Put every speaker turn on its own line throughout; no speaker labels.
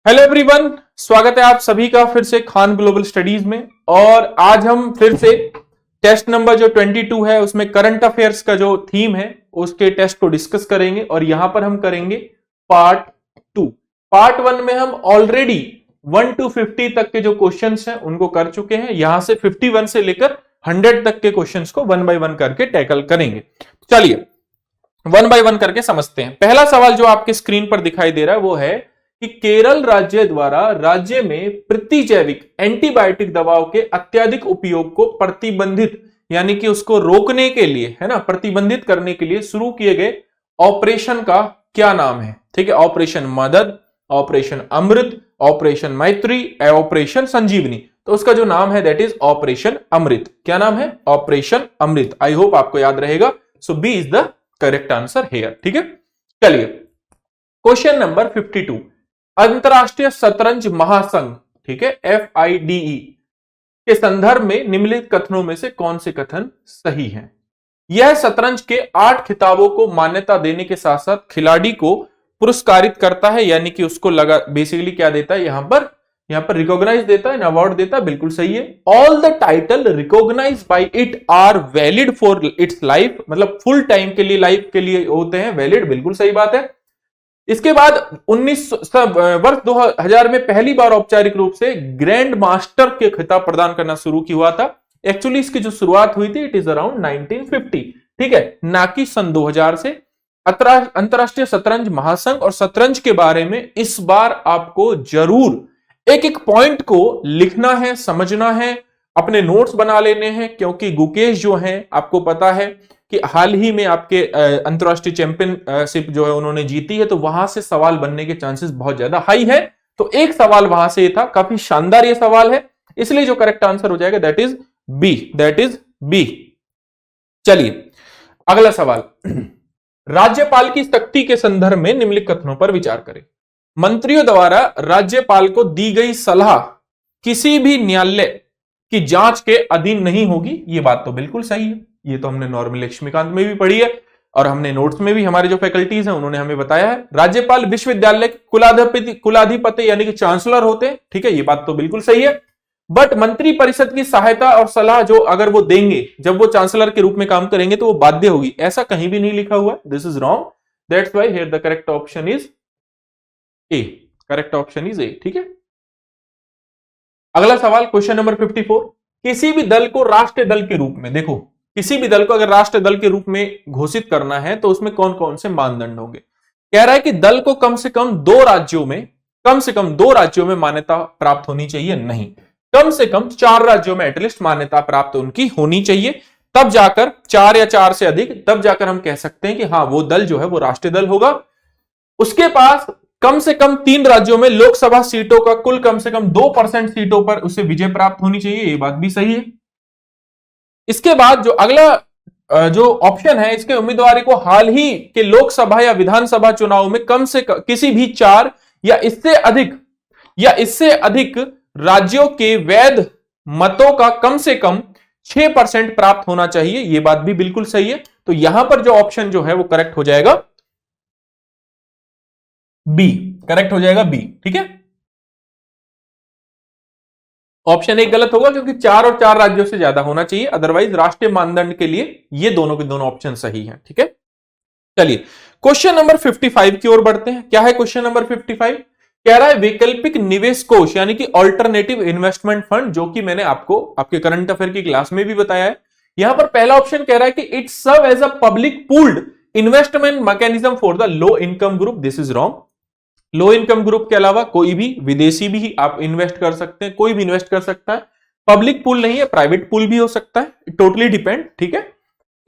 Hello everyone, स्वागत है आप सभी का फिर से खान ग्लोबल स्टडीज में। और आज हम फिर से टेस्ट नंबर जो 22 है उसमें करंट अफेयर्स का जो थीम है उसके टेस्ट को डिस्कस करेंगे। और यहां पर हम करेंगे पार्ट 2। पार्ट 1 में हम ऑलरेडी 1 to 50 तक के जो क्वेश्चंस हैं उनको कर चुके हैं। यहां से 51 से लेकर 100 तक के क्वेश्चंस को 1 बाय 1 करके टैकल करेंगे। चलिए 1 बाय 1 करके समझते हैं। पहला सवाल जो आपके स्क्रीन पर दिखाई दे रहा है वो है कि केरल राज्य द्वारा राज्य में प्रतिजैविक एंटीबायोटिक दवाओं के अत्यधिक उपयोग को प्रतिबंधित यानी कि उसको रोकने के लिए, है ना, प्रतिबंधित करने के लिए शुरू किए गए ऑपरेशन का क्या नाम है? ठीक है, ऑपरेशन मदद, ऑपरेशन अमृत, ऑपरेशन मैत्री, ऑपरेशन संजीवनी। तो उसका जो नाम है दैट इज ऑपरेशन अमृत। क्या नाम है? Operation Amrit. आई होप आपको याद रहेगा। So B is the correct answer here. ठीक है, चलिए क्वेश्चन नंबर 52। अंतरराष्ट्रीय शतरंज महासंघ, ठीक है, FIDE के संदर्भ में निम्नलिखित कथनों में से कौन से कथन सही हैं? यह शतरंज के 8 खिताबों को मान्यता देने के साथ साथ खिलाड़ी को पुरस्कारित करता है, यानी कि उसको लगा बेसिकली क्या देता है यहां पर रिकॉग्नाइज देता है, अवार्ड देता है। बिल्कुल सही है। All the title recognise by it are valid for its life, मतलब फुल टाइम के लिए, लाइफ के लिए होते हैं वैलिड। बिल्कुल सही बात है। इसके बाद वर्ष 2000 में पहली बार औपचारिक रूप से ग्रैंड मास्टर के खिताब प्रदान करना शुरू किया हुआ था। एक्चुअली इसकी जो शुरुआत हुई थी इट इज अराउंड 1950, ठीक है, ना कि सन 2000 से। अंतरराष्ट्रीय शतरंज महासंघ और शतरंज के बारे में इस बार आपको जरूर एक एक पॉइंट को लिखना है, समझना है, अपने नोट्स बना लेने हैं, क्योंकि गुकेश जो है आपको पता है कि हाल ही में आपके अंतरराष्ट्रीय चैंपियनशिप जो है उन्होंने जीती है, तो वहां से सवाल बनने के चांसेस बहुत ज्यादा हाई है। तो एक सवाल वहां से था, काफी शानदार ये सवाल है, इसलिए जो करेक्ट आंसर हो जाएगा that is B, that is B. चलिए अगला सवाल। राज्यपाल की शक्ति के संदर्भ में निम्नलिखित कथनों पर विचार करें। मंत्रियों द्वारा राज्यपाल को दी गई सलाह किसी भी न्यायालय की जांच के अधीन नहीं होगी। ये बात तो बिल्कुल सही है, ये तो हमने नॉर्मल लक्ष्मीकांत में भी पढ़ी है और हमने नोट्स में भी हमारे जो फैकल्टीज हैं उन्होंने हमें बताया है। राज्यपाल विश्वविद्यालय के कुलाधिपति यानी कि चांसलर होते हैं, ठीक है, ये बात तो बिल्कुल सही है। बट मंत्री परिषद की सहायता और सलाह जो अगर वो देंगे, जब वो चांसलर के रूप में काम करेंगे तो वो बाध्य होगी, ऐसा कहीं भी नहीं लिखा हुआ। This is wrong, that's why here the correct option is a. Correct option is a. ठीक है, अगला सवाल क्वेश्चन नंबर 54। किसी भी दल को राष्ट्रीय दल के रूप में, देखो किसी भी दल को अगर राष्ट्रीय दल के रूप में घोषित करना है तो उसमें कौन कौन से मानदंड होंगे? कह रहा है कि दल को कम से कम दो राज्यों में मान्यता प्राप्त होनी चाहिए, नहीं, कम से कम 4 राज्यों में एटलीस्ट मान्यता प्राप्त उनकी होनी चाहिए। तब जाकर 4 या 4 से अधिक, तब जाकर हम कह सकते हैं कि हाँ वो दल जो है वो राष्ट्रीय दल होगा। उसके पास कम से कम 3 राज्यों में लोकसभा सीटों का कुल कम से कम 2% सीटों पर उसे विजय प्राप्त होनी चाहिए, ये बात भी सही है। इसके बाद जो अगला जो ऑप्शन है, इसके उम्मीदवार को हाल ही के लोकसभा या विधानसभा चुनाव में कम से कम किसी भी 4 या इससे अधिक राज्यों के वैध मतों का कम से कम 6% प्राप्त होना चाहिए, यह बात भी बिल्कुल सही है। तो यहां पर जो ऑप्शन जो है वो करेक्ट हो जाएगा बी, करेक्ट हो जाएगा बी। ठीक है, ऑप्शन 1 गलत होगा क्योंकि 4 और 4 राज्यों से ज्यादा होना चाहिए, अदरवाइज राष्ट्रीय मानदंड के लिए ये दोनों के दोनों ऑप्शन सही हैं। ठीक है, चलिए क्वेश्चन नंबर 55 की ओर बढ़ते हैं। क्या है क्वेश्चन नंबर 55? कह रहा है वैकल्पिक निवेश कोष यानी कि ऑल्टरनेटिव इन्वेस्टमेंट फंड, जो कि मैंने आपको आपके करंट अफेयर की क्लास में भी बताया है। यहां पर पहला ऑप्शन कह रहा है कि it serve as a public pooled investment mechanism for the low income group. This is wrong. Low income group के अलावा कोई भी विदेशी भी आप इन्वेस्ट कर सकते हैं, कोई भी इन्वेस्ट कर सकता है। पब्लिक पूल नहीं है, प्राइवेट पूल भी हो सकता है, टोटली डिपेंड। ठीक है,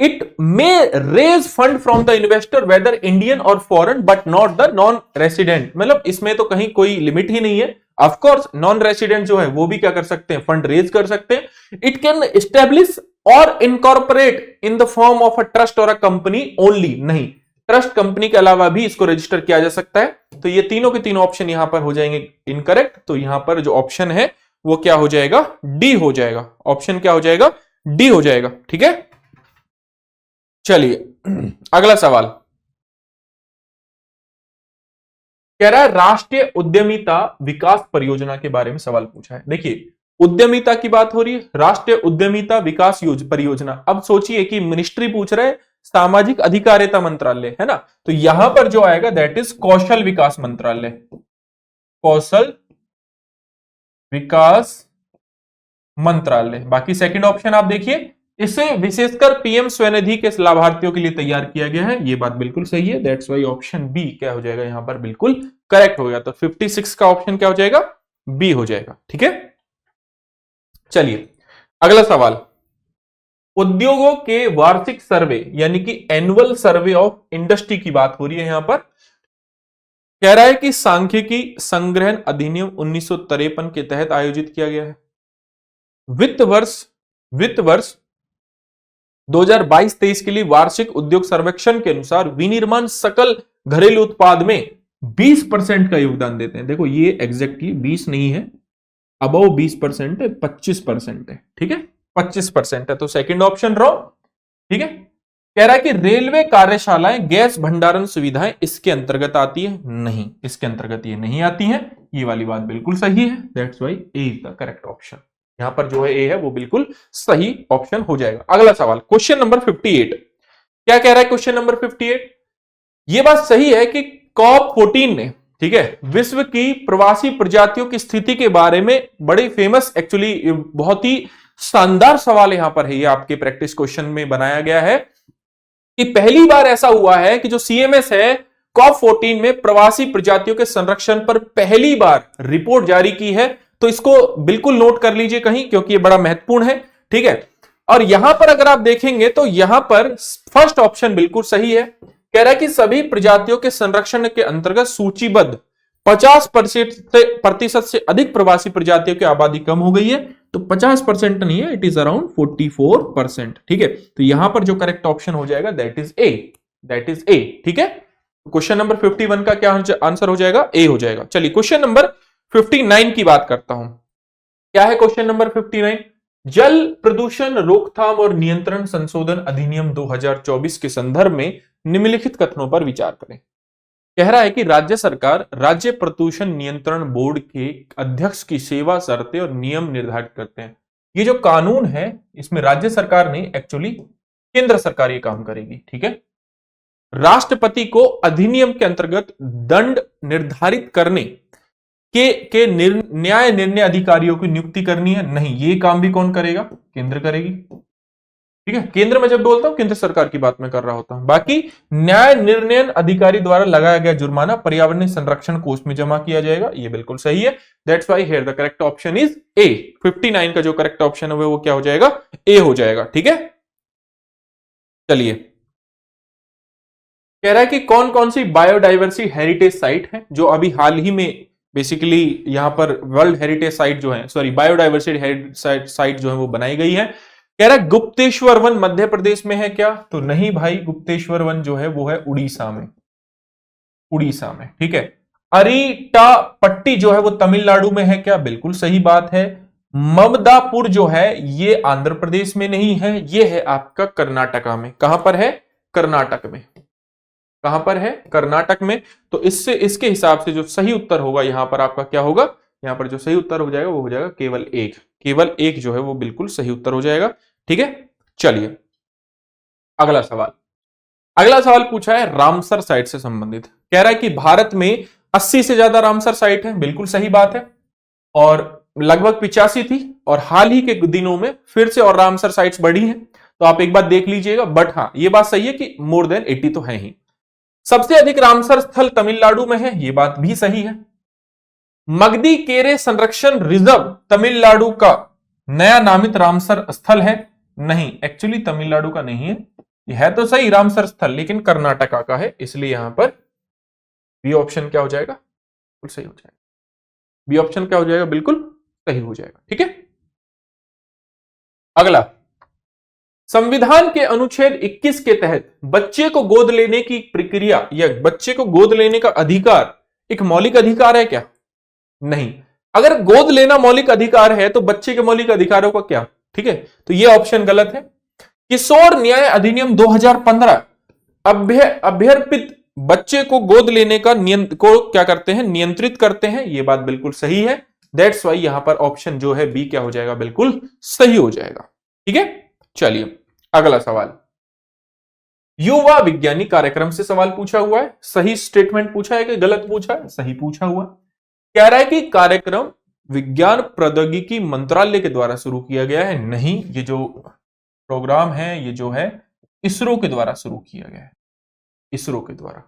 it may raise fund from the investor whether Indian और foreign but not the non resident, मतलब इसमें तो कहीं कोई लिमिट ही नहीं है। ऑफकोर्स नॉन रेसिडेंट जो है वो भी क्या कर सकते हैं, फंड रेज कर सकते हैं। इट कैन एस्टेब्लिश और incorporate in the form of a trust और अ कंपनी ओनली, नहीं, ट्रस्ट कंपनी के अलावा भी इसको रजिस्टर किया जा सकता है। तो ये तीनों के तीनों ऑप्शन यहां पर हो जाएंगे इनकरेक्ट। तो यहां पर जो ऑप्शन है वो क्या हो जाएगा, डी हो जाएगा। ऑप्शन क्या हो जाएगा, डी हो जाएगा। ठीक है, चलिए अगला सवाल। कह रहा है राष्ट्रीय उद्यमिता विकास परियोजना के बारे में सवाल पूछा है। देखिए उद्यमिता की बात हो रही है, राष्ट्रीय उद्यमिता विकास परियोजना। अब सोचिए कि मिनिस्ट्री पूछ रहे सामाजिक अधिकारिता मंत्रालय है ना, तो यहां पर जो आएगा दैट इज कौशल विकास मंत्रालय, कौशल विकास मंत्रालय। बाकी सेकंड ऑप्शन आप देखिए, इसे विशेषकर पीएम स्वनिधि के लाभार्थियों के लिए तैयार किया गया है, ये बात बिल्कुल सही है। दैट्स वाई ऑप्शन बी क्या हो जाएगा यहां पर बिल्कुल करेक्ट हो गया। तो 56 का ऑप्शन क्या हो जाएगा, बी हो जाएगा। ठीक है, चलिए अगला सवाल, उद्योगों के वार्षिक सर्वे यानी कि एनुअल सर्वे ऑफ इंडस्ट्री की बात हो रही है यहां पर। कह रहा है कि सांख्यिकी संग्रहण अधिनियम 1953 के तहत आयोजित किया गया है। वित्त वर्ष 2022-23 के लिए वार्षिक उद्योग सर्वेक्षण के अनुसार विनिर्माण सकल घरेलू उत्पाद में 20% का योगदान देते हैं। देखो ये एग्जैक्टली 20 नहीं है, अबव 20% है, 25% है। ठीक है, 25% है, तो सेकंड ऑप्शन रॉन्ग। ठीक है, कह रहा है कि रेलवे कार्यशालाएं गैस भंडारण सुविधाएं इसके अंतर्गत आती है, नहीं, इसके अंतर्गत ये नहीं आती है। ये वाली बात बिल्कुल सही है, that's Y A is the correct option. यहां पर जो है ए है वो बिल्कुल सही ऑप्शन हो जाएगा। अगला सवाल क्वेश्चन नंबर 58, क्या कह रहा है क्वेश्चन नंबर 58, ये बात सही है कि COP14 ने, ठीक है, विश्व की प्रवासी प्रजातियों की स्थिति के बारे में बड़े फेमस, एक्चुअली बहुत ही शानदार सवाल यहां पर है, ये आपके प्रैक्टिस क्वेश्चन में बनाया गया है कि पहली बार ऐसा हुआ है कि जो CMS है COP14 में प्रवासी प्रजातियों के संरक्षण पर पहली बार रिपोर्ट जारी की है। तो इसको बिल्कुल नोट कर लीजिए कहीं, क्योंकि ये बड़ा महत्वपूर्ण है। ठीक है, और यहां पर अगर आप देखेंगे तो यहां पर फर्स्ट ऑप्शन बिल्कुल सही है। कह रहा है कि सभी प्रजातियों के संरक्षण के अंतर्गत सूचीबद्ध 50% से अधिक प्रवासी प्रजातियों की आबादी कम हो गई है। तो 50% नहीं है, इट इज अराउंड 44%। ठीक है, तो यहां पर जो करेक्ट ऑप्शन हो जाएगा that is a, that is a. ठीक है, क्वेश्चन नंबर 51 का क्या आंसर हो जाएगा, ए हो जाएगा। चलिए क्वेश्चन नंबर 59 की बात करता हूं। क्या है क्वेश्चन नंबर 59, जल प्रदूषण रोकथाम और नियंत्रण संशोधन अधिनियम 2024 के संदर्भ में निम्नलिखित कथनों पर विचार करें। कह रहा है कि राज्य सरकार राज्य प्रदूषण नियंत्रण बोर्ड के अध्यक्ष की सेवा शर्तें और नियम निर्धारित करते हैं। ये जो कानून है इसमें राज्य सरकार नहीं, एक्चुअली केंद्र सरकार ये काम करेगी। ठीक है, राष्ट्रपति को अधिनियम के अंतर्गत दंड निर्धारित करने के न्याय निर्णय अधिकारियों की नियुक्ति करनी है, नहीं, ये काम भी कौन करेगा, केंद्र करेगी। ठीक है, केंद्र में जब बोलता हूं केंद्र सरकार की बात मैं कर रहा होता हूं। बाकी न्याय निर्णय अधिकारी द्वारा लगाया गया जुर्माना पर्यावरण संरक्षण कोष में जमा किया जाएगा, ये बिल्कुल सही है। That's why here the correct option is a. 59 का जो करेक्ट ऑप्शन है वो क्या हो जाएगा, ए हो जाएगा। ठीक है, चलिए कह रहा है कि कौन कौन सी बायोडाइवर्सिटी हेरिटेज साइट है जो अभी हाल ही में बेसिकली यहां पर वर्ल्ड हेरिटेज साइट जो है, सॉरी बायोडाइवर्सिटी साइट जो है वो बनाई गई है। कह रहा है गुप्तेश्वर वन मध्य प्रदेश में है क्या, तो नहीं भाई, गुप्तेश्वर वन जो है वो है उड़ीसा में, उड़ीसा में। ठीक है, अरिटापट्टी जो है वो तमिलनाडु में है क्या, बिल्कुल सही बात है। ममदापुर जो है ये आंध्र प्रदेश में नहीं है, ये है आपका कर्नाटका में। कहां पर है, कर्नाटक में। कहां पर है, कर्नाटक में। तो इससे इसके हिसाब से जो सही उत्तर होगा यहां पर आपका क्या होगा, यहां पर जो सही उत्तर हो जाएगा वो हो जाएगा केवल एक, केवल एक जो है वो बिल्कुल सही उत्तर हो जाएगा। ठीक है, चलिए अगला सवाल। अगला सवाल पूछा है रामसर साइट से संबंधित। कह रहा है कि भारत में 80 से ज्यादा रामसर साइट है, बिल्कुल सही बात है, और लगभग 85 थी और हाल ही के दिनों में फिर से और रामसर साइट्स बढ़ी हैं। तो आप एक बात देख लीजिएगा, बट हाँ ये बात सही है कि मोर देन 80 तो है ही। सबसे अधिक रामसर स्थल तमिलनाडु में है, ये बात भी सही है। मगदी केरे संरक्षण रिजर्व तमिलनाडु का नया नामित रामसर स्थल है, नहीं, एक्चुअली तमिलनाडु का नहीं है, यह है तो सही रामसर स्थल लेकिन कर्नाटका का है, इसलिए यहां पर बी ऑप्शन क्या हो जाएगा, बिल्कुल सही हो जाएगा। बी ऑप्शन क्या हो जाएगा, बिल्कुल सही हो जाएगा। ठीक है, अगला, संविधान के अनुच्छेद 21 के तहत बच्चे को गोद लेने की प्रक्रिया या बच्चे को गोद लेने का अधिकार एक मौलिक अधिकार है क्या, नहीं। अगर गोद लेना मौलिक अधिकार है तो बच्चे के मौलिक अधिकारों का क्या, ठीक है, तो यह ऑप्शन गलत है। किशोर न्याय अधिनियम 2015 अभ्यर्पित बच्चे को गोद लेने का को क्या करते हैं, नियंत्रित करते हैं। ये बात बिल्कुल सही है। दैट्स वाई यहां पर ऑप्शन जो है बी क्या हो जाएगा, बिल्कुल सही हो जाएगा। ठीक है, चलिए अगला सवाल। युवा विज्ञानी कार्यक्रम से सवाल पूछा हुआ है। सही स्टेटमेंट पूछा है कि गलत पूछा है? सही पूछा हुआ। कह रहा है कि कार्यक्रम विज्ञान प्रौद्योगिकी मंत्रालय के द्वारा शुरू किया गया है। नहीं, ये जो प्रोग्राम है ये जो है इसरो के द्वारा शुरू किया गया है, इसरो के द्वारा।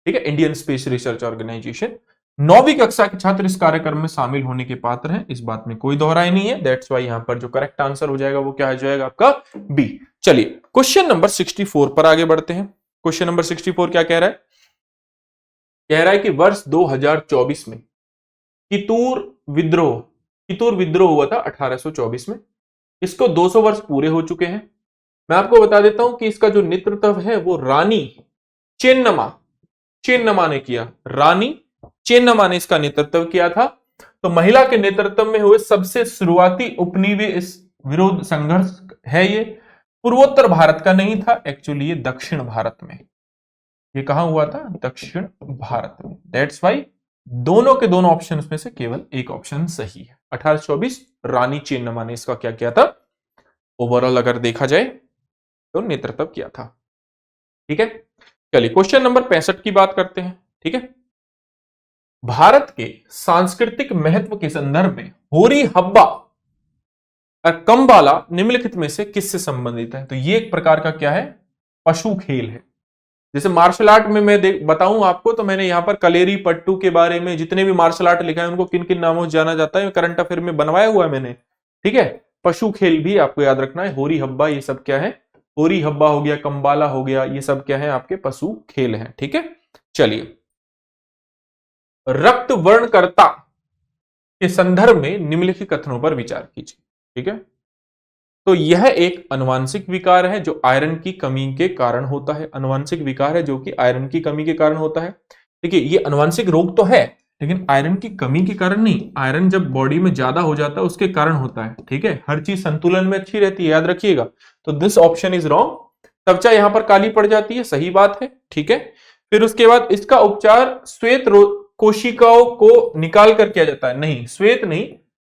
ठीक है, इंडियन स्पेस रिसर्च ऑर्गेनाइजेशन। 9वीं कक्षा के छात्र इस कार्यक्रम में शामिल होने के पात्र हैं, इस बात में कोई दोहराई नहीं है। दैट्स वाई यहां पर जो करेक्ट आंसर हो जाएगा वो क्या हो जाएगा आपका, बी। चलिए क्वेश्चन नंबर 64 पर आगे बढ़ते हैं। क्वेश्चन नंबर 64 क्या कह रहा है? कह रहा है कि वर्ष 2024 में कितूर विद्रोह हुआ था 1824 में। इसको 200 वर्ष पूरे हो चुके हैं। मैं आपको बता देता हूं कि इसका जो नेतृत्व है वो रानी चेन्नम्मा ने किया। रानी चेन्नम्मा ने इसका नेतृत्व किया था। तो महिला के नेतृत्व में हुए सबसे शुरुआती उपनिवेश विरोध संघर्ष है ये। पूर्वोत्तर भारत का नहीं था, एक्चुअली ये दक्षिण भारत में। ये कहां हुआ था? दक्षिण भारत में। दैट्स वाई दोनों के दोनों ऑप्शन में से केवल एक ऑप्शन सही है। 1824 रानी चेन्नम्मा ने इसका क्या किया था, ओवरऑल अगर देखा जाए तो नेतृत्व किया था। ठीक है, चलिए क्वेश्चन नंबर 65 की बात करते हैं। ठीक है, भारत के सांस्कृतिक महत्व के संदर्भ में होरी हब्बा और कंबाला निम्नलिखित में से किससे संबंधित है? तो ये एक प्रकार का क्या है, पशु खेल है। जैसे मार्शल आर्ट में मैं बताऊं आपको, तो मैंने यहां पर कलेरी पट्टू के बारे में जितने भी मार्शल आर्ट लिखा है उनको किन किन नामों से जाना जाता है, करंट अफेयर में बनवाया हुआ है मैंने। ठीक है, पशु खेल भी आपको याद रखना है। होरी हब्बा ये सब क्या है, होरी हब्बा हो गया, कंबाला हो गया, ये सब क्या है आपके पशु खेल हैं। ठीक है, चलिए रक्त वर्णकर्ता के संदर्भ में निम्नलिखित कथनों पर विचार कीजिए। ठीक है, तो यह एक अनुवांशिक विकार है जो आयरन की कमी के कारण होता है। अनुवांशिक विकार है जो कि आयरन की कमी के कारण होता है। देखिए ये अनुवांशिक रोग तो है लेकिन आयरन की कमी के कारण नहीं। आयरन जब बॉडी में ज्यादा हो जाता है उसके कारण होता है। ठीक है, हर चीज संतुलन में अच्छी रहती है, याद रखिएगा। तो दिस ऑप्शन इज रॉन्ग। त्वचा यहां पर काली पड़ जाती है, सही बात है। ठीक है, फिर उसके बाद इसका उपचार श्वेत कोशिकाओं को निकाल कर किया जाता है। नहीं, श्वेत नहीं,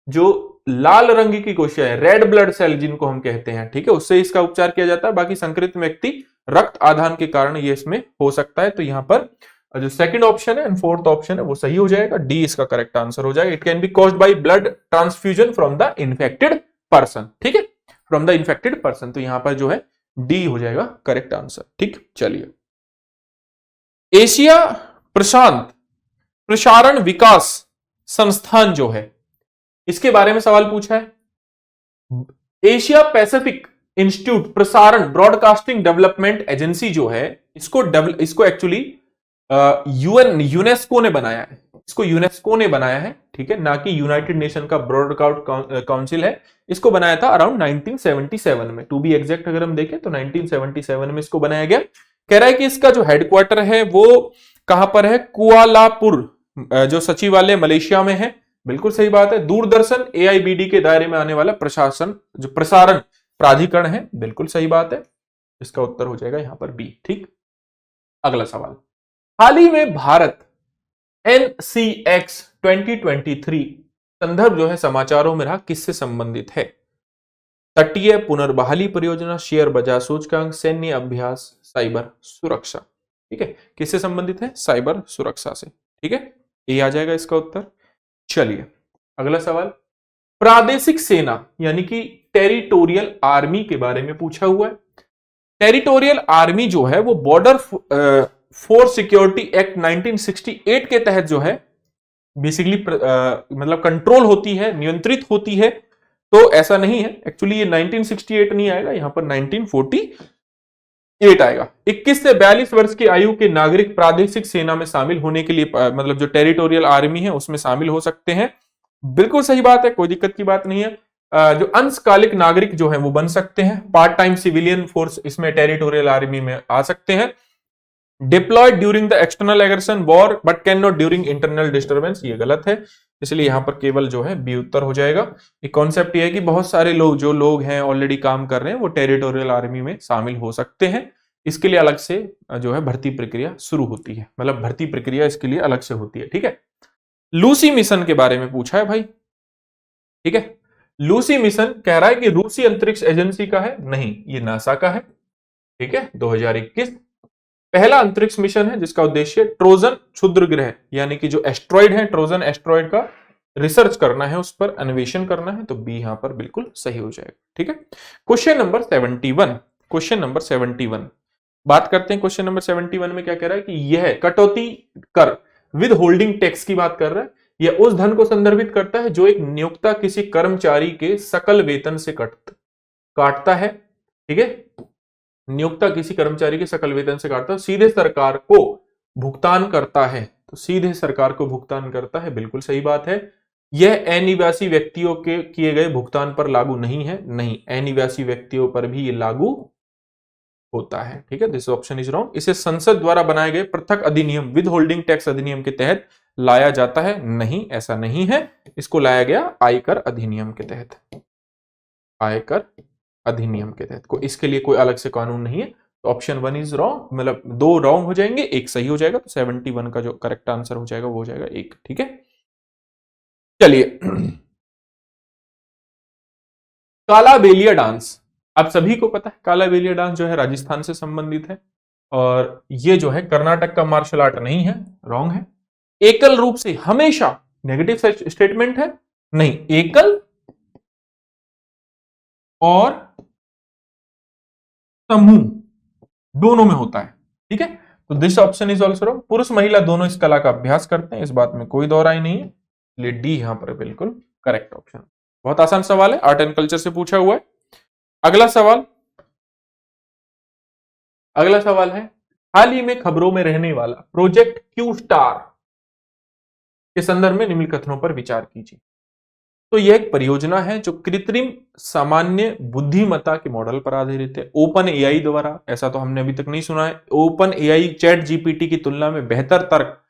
जो लाल रंग की कोशिका है, रेड ब्लड सेल जिनको हम कहते हैं, ठीक है, उससे इसका उपचार किया जाता है। बाकी संक्रमित व्यक्ति रक्त आधान के कारण ये इसमें हो सकता है। तो यहां पर जो सेकंड ऑप्शन है एंड फोर्थ ऑप्शन है वो सही हो जाएगा। डी इसका करेक्ट आंसर हो जाएगा। It can be caused by blood transfusion from the infected person. ठीक है, फ्रॉम द इन्फेक्टेड पर्सन। तो यहां पर जो है डी हो जाएगा करेक्ट आंसर। ठीक, चलिए एशिया प्रशांत प्रसारण विकास संस्थान जो है इसके बारे में सवाल पूछा है। एशिया पैसिफिक इंस्टीट्यूट प्रसारण ब्रॉडकास्टिंग डेवलपमेंट एजेंसी जो है इसको एक्चुअली यूनेस्को ने बनाया है। इसको यूनेस्को ने बनाया है, ठीक है, ना कि यूनाइटेड नेशन का ब्रॉडकास्ट काउंसिल है। इसको बनाया था अराउंड 1977 में, टू बी एग्जैक्ट अगर हम देखें तो 1977 में इसको बनाया गया। कह रहा है कि इसका जो हेडक्वार्टर है वो कहां पर है, कुआलापुर, जो सचिवालय मलेशिया में है। बिल्कुल सही बात है। दूरदर्शन एआईबीडी के दायरे में आने वाला प्रसारण प्राधिकरण है। बिल्कुल सही बात है। इसका उत्तर हो जाएगा यहां पर बी। ठीक, अगला सवाल। हाल ही में भारत NCX 2023 संदर्भ जो है समाचारों में रहा, किससे संबंधित है? तटीय पुनर्बहाली परियोजना, शेयर बाजार सूचकांक, सैन्य अभ्यास, साइबर सुरक्षा। ठीक है, किससे संबंधित है? साइबर सुरक्षा से। ठीक है, ये आ जाएगा इसका उत्तर। चलिए अगला सवाल। प्रादेशिक सेना यानी कि टेरिटोरियल आर्मी के बारे में पूछा हुआ है। टेरिटोरियल आर्मी जो है वो बॉर्डर फोर्स सिक्योरिटी एक्ट 1968 के तहत जो है बेसिकली मतलब कंट्रोल होती है, नियंत्रित होती है। तो ऐसा नहीं है, एक्चुअली ये 1968 नहीं आएगा, यहां पर 1948 आएगा। 21 से 42 वर्ष की आयु के नागरिक प्रादेशिक सेना में शामिल होने के लिए मतलब जो टेरिटोरियल आर्मी है उसमें शामिल हो सकते हैं। बिल्कुल सही बात है, कोई दिक्कत की बात नहीं है। जो अंशकालिक नागरिक जो है वो बन सकते हैं। पार्ट टाइम सिविलियन फोर्स इसमें टेरिटोरियल आर्मी में आ सकते हैं। Deployed during the external aggression war but can not during internal disturbance, ये गलत है, इसलिए यहां पर केवल जो है बी उत्तर हो जाएगा। एक कॉन्सेप्ट ये है कि बहुत सारे लोग हैं ऑलरेडी काम कर रहे हैं वो टेरिटोरियल आर्मी में शामिल हो सकते हैं। इसके लिए अलग से जो है भर्ती प्रक्रिया शुरू होती है, मतलब भर्ती प्रक्रिया इसके लिए अलग से होती है। ठीक है, लूसी मिशन के बारे में पूछा है भाई। ठीक है, लूसी मिशन कह रहा है कि रूसी अंतरिक्ष एजेंसी का है, नहीं ये नासा का है। ठीक है, 2021 पहला अंतरिक्ष मिशन है जिसका उद्देश्य ट्रोजन क्षुद्र ग्रह यानी कि जो एस्ट्रॉइड है, ट्रोजन एस्ट्रॉइड का रिसर्च करना है, उस पर अन्वेषण करना है, तो बी यहां पर बिल्कुल सही हो जाएगा। ठीक है, क्वेश्चन नंबर 71, क्वेश्चन नंबर 71 बात करते हैं। क्वेश्चन नंबर 71 में क्या कह रहा है कि यह कटौती कर विद होल्डिंग टैक्स की बात कर रहा है। यह उस धन को संदर्भित करता है जो एक नियोक्ता किसी कर्मचारी के सकल वेतन से काटता है। ठीक है, नियोक्ता किसी कर्मचारी के सकल वेतन से काटता है, सीधे सरकार को भुगतान करता है, तो सीधे सरकार को भुगतान करता है, बिल्कुल सही बात है। यह अनिवासी व्यक्तियों के किए गए भुगतान पर लागू नहीं है, नहीं अनिवासी व्यक्तियों पर भी यह लागू होता है। ठीक है, दिस ऑप्शन इज रॉन्ग। इसे संसद द्वारा बनाए गए पृथक अधिनियम विद होल्डिंग टैक्स अधिनियम के तहत लाया जाता है, नहीं ऐसा नहीं है, इसको लाया गया आयकर अधिनियम के तहत, आयकर अधिनियम के तहत। को इसके लिए कोई अलग से कानून नहीं है, तो ऑप्शन 1 इज रॉन्ग, मतलब 2 रॉन्ग हो जाएंगे, 1 सही हो जाएगा, तो 71 का जो करेक्ट आंसर हो जाएगा वो हो जाएगा 1। ठीक है, चलिए काला बेलिया डांस, आप सभी को पता है काला बेलिया डांस जो है राजस्थान से संबंधित है, और ये जो है कर्नाटक का मार्शल आर्ट नहीं है, रॉन्ग है। एकल रूप से हमेशा, नेगेटिव स्टेटमेंट है, नहीं एकल और समूह दोनों में होता है। ठीक है, तो this option is also wrong. पुरुष महिला दोनों इस कला का अभ्यास करते हैं, इस बात में कोई दो राय नहीं है, इसलिए डी यहां पर बिल्कुल करेक्ट ऑप्शन। बहुत आसान सवाल है, आर्ट एंड कल्चर से पूछा हुआ है। अगला सवाल, अगला सवाल है हाल ही में खबरों में रहने वाला प्रोजेक्ट क्यू स्टार के संदर्भ में निम्न कथनों पर विचार कीजिए। तो यह एक परियोजना है जो कृत्रिम सामान्य बुद्धिमत्ता के मॉडल पर आधारित है, ओपन एआई द्वारा, ऐसा तो हमने अभी तक नहीं सुना है। ओपन एआई चैट जीपीटी की तुलना में बेहतर तर्क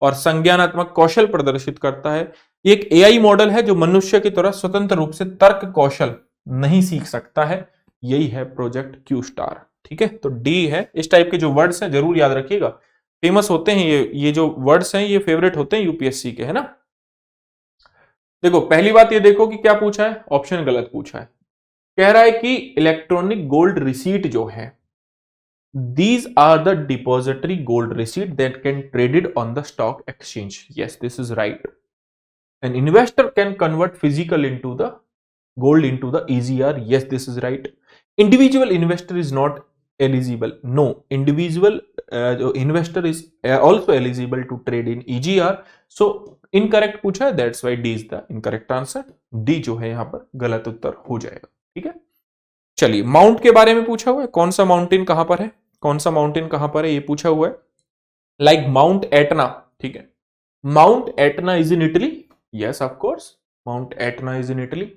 और संज्ञानात्मक कौशल प्रदर्शित करता है। एक एआई मॉडल है जो मनुष्य की तरह स्वतंत्र रूप से तर्क कौशल नहीं सीख सकता है, यही है प्रोजेक्ट क्यू स्टार। ठीक है, तो डी है। इस टाइप के जो वर्ड्स हैं जरूर याद रखिएगा, फेमस होते हैं ये जो वर्ड्स हैं ये फेवरेट होते हैं यूपीएससी के, है ना। देखो पहली बात ये देखो कि क्या पूछा है, ऑप्शन गलत पूछा है। कह रहा है कि इलेक्ट्रॉनिक गोल्ड रिसीट जो है, these are the depository gold receipt that can traded on the stock exchange. Yes, this is right. An investor can convert physical into the gold into the EGR. Yes, this is right. Individual investor is not eligible. No, individual investor is also eligible to trade in EGR. So incorrect पूछा है, that's Y D is the incorrect answer. D जो है यहां पर गलत उत्तर हो जाएगा। ठीक है, चलिए माउंट के बारे में पूछा हुआ है, कौन सा माउंटेन कहां पर है, कौन सा माउंटेन कहां पर है ये पूछा हुआ है, लाइक माउंट एटना। ठीक है, Mount Etna is in Italy, yes of course Mount Etna is in Italy.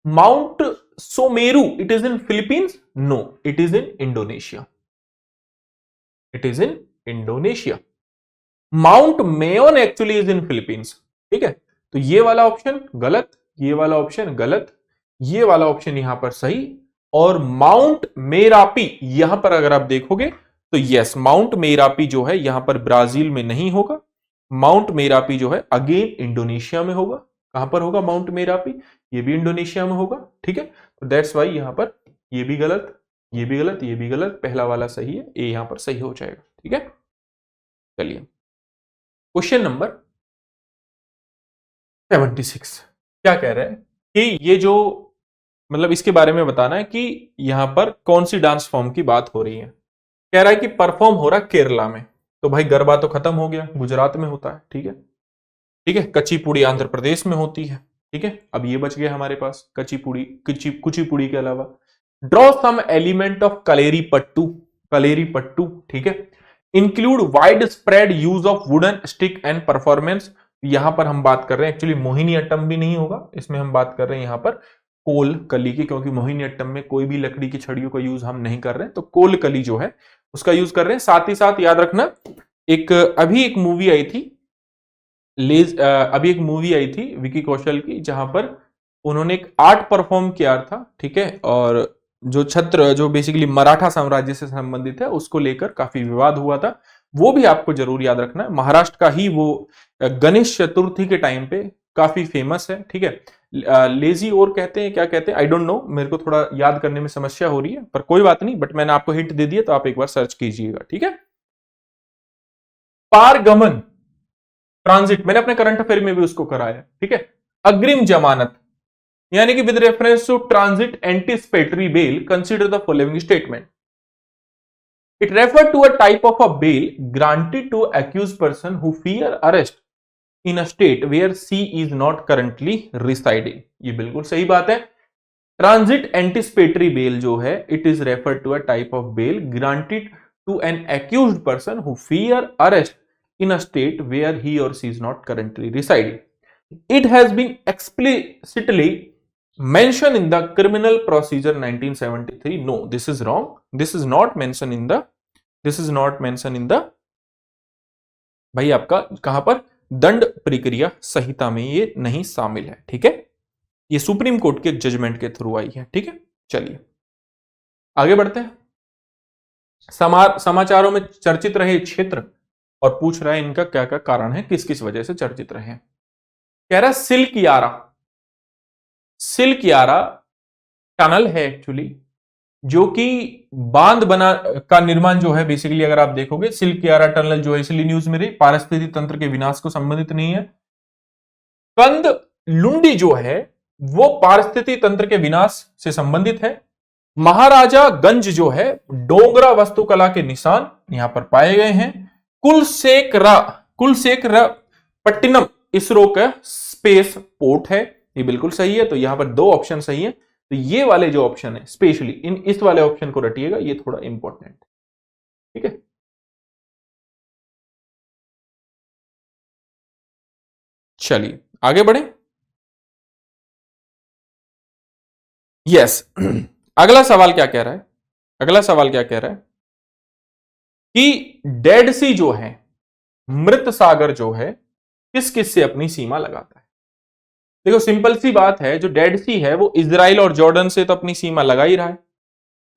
Mount Semeru it is in Philippines, no it is in Indonesia, it is in Indonesia. Mount Mayon actually is in Philippines. ठीक है, तो ये वाला option गलत, ये वाला option गलत, ये वाला ऑप्शन यहां पर सही, और माउंट मेरापी यहां पर अगर आप देखोगे तो यस माउंट मेरापी जो है यहां पर ब्राजील में नहीं होगा, माउंट मेरापी जो है अगेन इंडोनेशिया में होगा। कहां पर होगा माउंट मेरापी, ये भी इंडोनेशिया में होगा। ठीक है, तो दैट्स वाई यहां पर ये भी गलत, ये भी गलत, ये भी गलत, पहला वाला सही है, ए यहां पर सही हो जाएगा। ठीक है, चलिए क्वेश्चन नंबर 76 क्या कह रहा है कि ये जो मतलब इसके बारे में बताना है कि यहां पर कौन सी डांस फॉर्म की बात हो रही है। कह रहा है कि परफॉर्म हो रहा केरला में, तो भाई गरबा तो खत्म हो गया, गुजरात में होता है। ठीक है, ठीक है, कच्चीपुड़ी आंध्र प्रदेश में होती है। ठीक है, अब ये बच गया हमारे पास कच्चीपुड़ी, कुचिपुड़ी के अलावा draw some element of Kalari Pattu, Kalari Pattu. ठीक है, include widespread use of wooden stick and performance. यहां पर हम बात कर रहे हैं एक्चुअली मोहिनी अट्टम भी नहीं होगा, इसमें हम बात कर रहे हैं यहां पर कोल कली की, क्योंकि मोहिनी अट्टम में कोई भी लकड़ी की छड़ियों का यूज हम नहीं कर रहे हैं, तो कोल कली जो है उसका यूज कर रहे हैं। साथ ही साथ याद रखना एक अभी एक मूवी आई थी अभी एक मूवी आई थी विकी कौशल की, जहां पर उन्होंने एक आर्ट परफॉर्म किया था। ठीक है, और जो छत्र जो बेसिकली मराठा साम्राज्य से संबंधित है उसको लेकर काफी विवाद हुआ था, वो भी आपको जरूर याद रखना है। महाराष्ट्र का ही वो गणेश चतुर्थी के टाइम पे काफी फेमस है, ठीक है। लेजी और कहते हैं, क्या कहते हैं, आई डोंट नो, मेरे को थोड़ा याद करने में समस्या हो रही है, पर कोई बात नहीं, बट मैंने आपको हिंट दे दिया तो आप एक बार सर्च कीजिएगा, ठीक है। पारगमन, ट्रांजिट, मैंने अपने करंट अफेयर में भी उसको कराया, ठीक है। अग्रिम जमानत, यानी कि with reference to transit anticipatory bail consider the following statement. It referred to a type of a bail granted to accused person who fear arrest in a state where C is not currently residing। ये बिल्कुल सही बात है। Transit anticipatory bail जो है, it is referred to a type of bail granted to an accused person who fear arrest in a state where he और she is not currently residing. It has been explicitly mentioned in the criminal procedure 1973। no, this is wrong, this is not mentioned in the, this is not mentioned in the, भाई आपका कहां पर, दंड प्रक्रिया संहिता में ये नहीं शामिल है, ठीक है। ये सुप्रीम कोर्ट के जजमेंट के थ्रू आई है, ठीक है। चलिए आगे बढ़ते हैं। समाचारों में चर्चित रहे क्षेत्र और पूछ रहा है इनका क्या क्या कारण है, किस किस वजह से चर्चित रहे हैं। कह रहा है सिल्कियारा, सिल्कियारा टनल है एक्चुअली, जो कि बांध बना का निर्माण जो है, बेसिकली अगर आप देखोगे सिल्कियारा टनल जो है, इसलिए न्यूज में रही, पारिस्थितिक तंत्र के विनाश को संबंधित नहीं है। कंद लुंडी जो है वो पारिस्थितिक तंत्र के विनाश से संबंधित है। महाराजा गंज जो है, डोगरा वास्तुकला के निशान यहां पर पाए गए हैं। कुलशेखरा पट्टिनम इसरो का स्पेस पोर्ट है, ये बिल्कुल सही है। तो यहां पर दो ऑप्शन सही है, तो ये वाले जो ऑप्शन है स्पेशली इस वाले ऑप्शन को रटिएगा, ये थोड़ा इंपॉर्टेंट, ठीक है। चलिए आगे बढ़े। यस अगला सवाल क्या कह रहा है, अगला सवाल क्या कह रहा है कि डेड सी जो है, मृत सागर जो है, किस किस से अपनी सीमा लगाता है। देखो सिंपल सी बात है, जो डेड सी है वो इजराइल और जॉर्डन से तो अपनी सीमा लगा ही रहा है,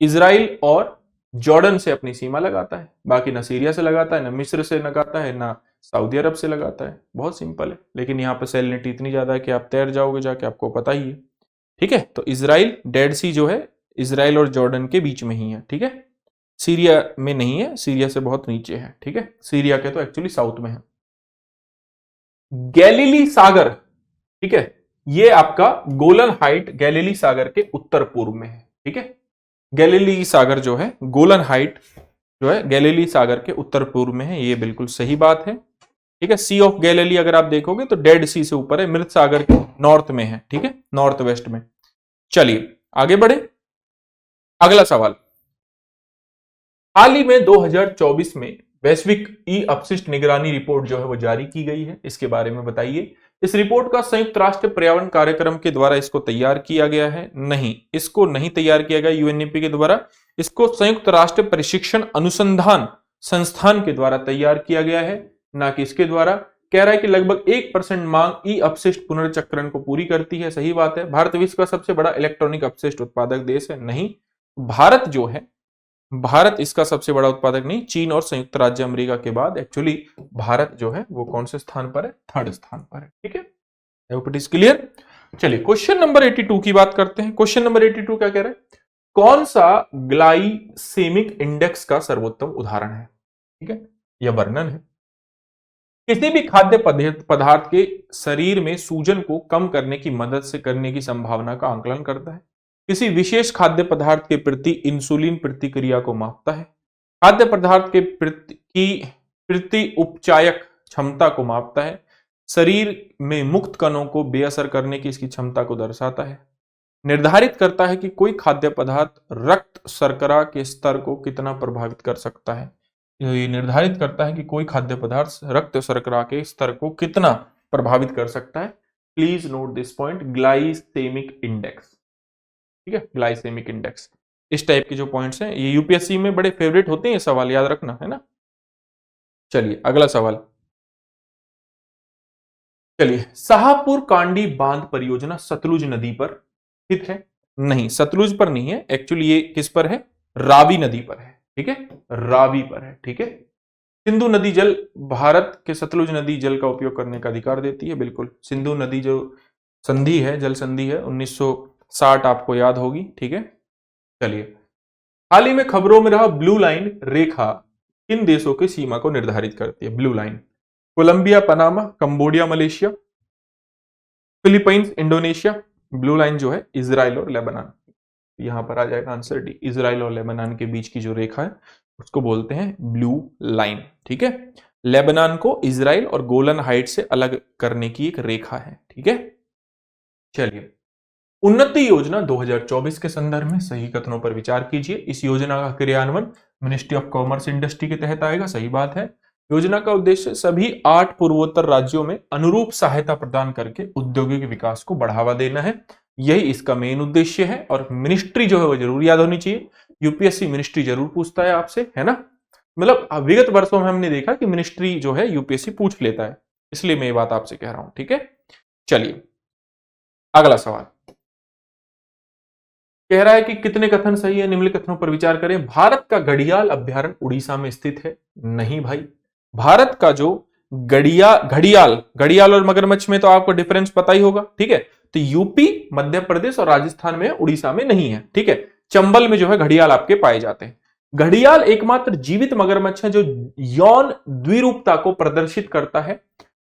इजराइल और जॉर्डन से अपनी सीमा लगाता है, बाकी ना सीरिया से लगाता है, ना मिस्र से लगाता है, ना सऊदी अरब से लगाता है। बहुत सिंपल है, लेकिन यहां पर सैलिनिटी इतनी ज्यादा है कि आप तैर जाओगे जाके, आपको पता ही है, ठीक है। तो इजराइल, डेड सी जो है इजराइल और जॉर्डन के बीच में ही है, ठीक है। सीरिया में नहीं है, सीरिया से बहुत नीचे है, ठीक है। सीरिया के तो एक्चुअली साउथ में है। गैलीली सागर, ठीक है, ये आपका गोलन हाइट गैलीली सागर के उत्तर पूर्व में है, ठीक है। गैलीली सागर जो है, गोलन हाइट जो है गैलीली सागर के उत्तर पूर्व में है, ये बिल्कुल सही बात है, ठीक है। सी ऑफ गैलीली अगर आप देखोगे तो डेड सी से ऊपर है, मृत सागर के नॉर्थ में है, ठीक है, नॉर्थ वेस्ट में। चलिए आगे बढ़े। अगला सवाल, हाल ही में 2024 में वैश्विक ई अपशिष्ट निगरानी रिपोर्ट जो है वो जारी की गई है, इसके बारे में बताइए। इस रिपोर्ट का संयुक्त राष्ट्र पर्यावरण कार्यक्रम के द्वारा इसको तैयार किया गया है? नहीं, इसको नहीं तैयार किया गया यूएनईपी के द्वारा, इसको संयुक्त राष्ट्र प्रशिक्षण अनुसंधान संस्थान के द्वारा तैयार किया गया है, ना कि इसके द्वारा। कह रहा है कि लगभग 1% मांग ई अपशिष्ट पुनर्चक्रण को पूरी करती है, सही बात है। भारत विश्व का सबसे बड़ा इलेक्ट्रॉनिक अपशिष्ट उत्पादक देश है? नहीं, भारत जो है, भारत इसका सबसे बड़ा उत्पादक नहीं, चीन और संयुक्त राज्य अमेरिका के बाद एक्चुअली भारत जो है वो कौन से स्थान पर है? थर्ड स्थान पर है, ठीक है। I hope it is clear. चलिए क्वेश्चन नंबर 82 की बात करते हैं। क्वेश्चन नंबर 82 क्या कह रहा है, कौन सा ग्लाइसेमिक इंडेक्स का सर्वोत्तम उदाहरण है, ठीक है, या वर्णन है। किसी भी खाद्य पदार्थ के शरीर में सूजन को कम करने की मदद से करने की संभावना का आंकलन करता है। किसी विशेष खाद्य पदार्थ के प्रति इंसुलिन प्रतिक्रिया को मापता है। खाद्य पदार्थ के प्रति उपचायक क्षमता को मापता है। शरीर में मुक्त कणों को बेअसर करने की इसकी क्षमता को दर्शाता है। निर्धारित करता है कि कोई खाद्य पदार्थ रक्त शर्करा के स्तर को कितना प्रभावित कर सकता है। ये निर्धारित करता है कि कोई खाद्य पदार्थ रक्त शर्करा के स्तर को कितना प्रभावित कर सकता है। Please note this point, glycaemic index, ठीक है, ग्लाइसेमिक इंडेक्स। इस टाइप के जो पॉइंट्स हैं ये यूपीएससी में बड़े फेवरेट होते हैं, ये सवाल याद रखना है ना। चलिए अगला सवाल, चलिए शाहपुर कांडी बांध परियोजना सतलुज नदी पर स्थित है। नहीं, सतलुज पर नहीं है एक्चुअली, ये किस पर है, रावी नदी पर है, ठीक है, रावी पर है, ठीक है। सिंधु नदी जल भारत के सतलुज नदी जल का उपयोग करने का अधिकार देती है, बिल्कुल। सिंधु नदी जो संधि है, जल संधि है 1960, आपको याद होगी, ठीक है। चलिए, हाल ही में खबरों में रहा ब्लू लाइन रेखा किन देशों की सीमा को निर्धारित करती है? Blue line, Colombia, Panama, Cambodia, Malaysia, Philippines, Indonesia. Blue line जो है इजराइल और लेबनान, यहां पर आ जाएगा आंसर डी। इजराइल और लेबनान के बीच की जो रेखा है उसको बोलते हैं ब्लू लाइन, ठीक है। लेबनान को इजराइल और गोलन हाइट से अलग करने की एक रेखा है, ठीक है। चलिए, उन्नति योजना 2024 के संदर्भ में सही कथनों पर विचार कीजिए। इस योजना का क्रियान्वयन मिनिस्ट्री ऑफ कॉमर्स इंडस्ट्री के तहत आएगा, सही बात है। योजना का उद्देश्य सभी 8 पूर्वोत्तर राज्यों में अनुरूप सहायता प्रदान करके औद्योगिक विकास को बढ़ावा देना है, यही इसका मेन उद्देश्य है। और मिनिस्ट्री जो है वो जरूर याद होनी चाहिए, यूपीएससी मिनिस्ट्री जरूर पूछता है आपसे, है ना। मतलब विगत वर्षों में हमने देखा कि मिनिस्ट्री जो है यूपीएससी पूछ लेता है, इसलिए मैं ये बात आपसे कह रहा हूं, ठीक है। चलिए, अगला सवाल कह रहा है कि कितने कथन सही है, निम्नलिखित कथनों पर विचार करें। भारत का घड़ियाल अभ्यारण्य उड़ीसा में स्थित है। नहीं भाई, भारत का जो घड़ियाल और मगरमच्छ में तो आपको डिफरेंस पता ही होगा, ठीक है। तो यूपी, मध्य प्रदेश और राजस्थान में, उड़ीसा में नहीं है, ठीक है। चंबल में जो है घड़ियाल आपके पाए जाते हैं। घड़ियाल एकमात्र जीवित मगरमच्छ है जो यौन द्विरूपता को प्रदर्शित करता है,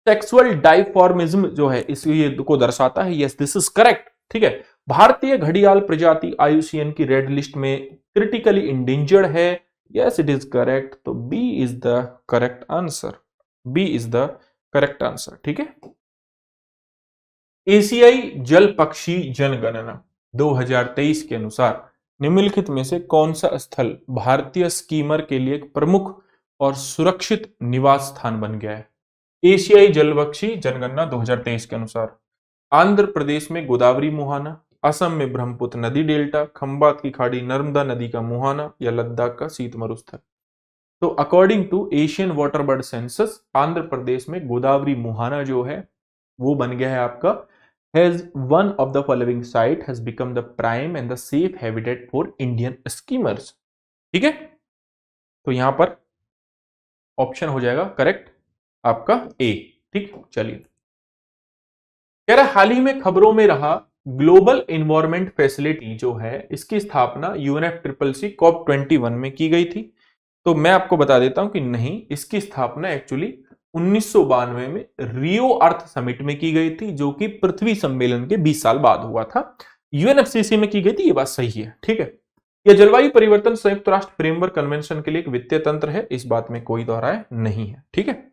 सेक्सुअल डाइफॉर्मिज्म जो है इसी को दर्शाता है। यस, दिस इज करेक्ट, ठीक है। भारतीय घड़ियाल प्रजाति आईयूसीएन की रेड लिस्ट में क्रिटिकली इंडेंजर्ड है। Yes, it is correct. तो B is the correct answer, B is the correct answer, ठीक है। एशियाई जल पक्षी जनगणना 2023 के अनुसार निम्नलिखित में से कौन सा स्थल भारतीय स्कीमर के लिए एक प्रमुख और सुरक्षित निवास स्थान बन गया है? एशियाई जल पक्षी जनगणना 2023 के अनुसार आंध्र प्रदेश में गोदावरी मुहाना, असम में ब्रह्मपुत्र नदी डेल्टा, खंबात की खाड़ी नर्मदा नदी का मुहाना या लद्दाख का शीत मरुस्थल। तो according to Asian water bird census, Andhra Pradesh में गोदावरी मुहाना जो है वो बन गया है आपका has one of the following site has become the prime and the safe habitat for Indian skimmers, ठीक है। तो यहां पर ऑप्शन हो जाएगा करेक्ट आपका ए, ठीक। चलिए, कह रहा हाल ही में खबरों में रहा ग्लोबल एनवायरमेंट फैसिलिटी जो है इसकी स्थापना UNFCCC COP21 में की गई थी। तो मैं आपको बता देता हूं कि नहीं, इसकी स्थापना एक्चुअली 1992 में रियो अर्थ समिट में की गई थी, जो कि पृथ्वी सम्मेलन के 20 साल बाद हुआ था। UNFCCC में की गई थी, ये बात सही है, ठीक है। यह जलवायु परिवर्तन संयुक्त राष्ट्र फ्रेमवर्क कन्वेंशन के लिए एक वित्तीय तंत्र है, इस बात में कोई दोहराए नहीं है, ठीक है।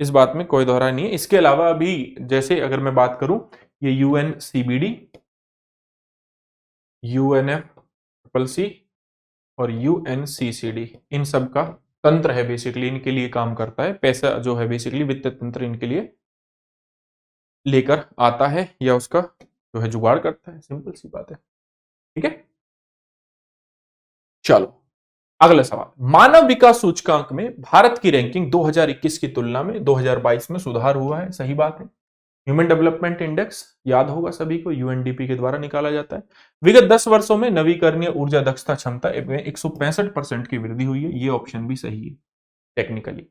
इस बात में कोई दोहराए नहीं है। इसके अलावा अभी जैसे अगर मैं बात करूं, ये UNCBD, UNFCCC और UNCCD इन सब का तंत्र है, बेसिकली इनके लिए काम करता है। पैसा जो है बेसिकली वित्तीय तंत्र इनके लिए लेकर आता है या उसका जो है जुगाड़ करता है, सिंपल सी बात है, ठीक है। चलो, अगला सवाल, मानव विकास सूचकांक में भारत की रैंकिंग 2021 की तुलना में 2022 में सुधार हुआ है, सही बात है। ह्यूमन डेवलपमेंट इंडेक्स याद होगा सभी को, UNDP के द्वारा निकाला जाता है। विगत 10 वर्षों में नवीकरणीय ऊर्जा दक्षता क्षमता में 165% की वृद्धि हुई है, ये ऑप्शन भी सही है technically.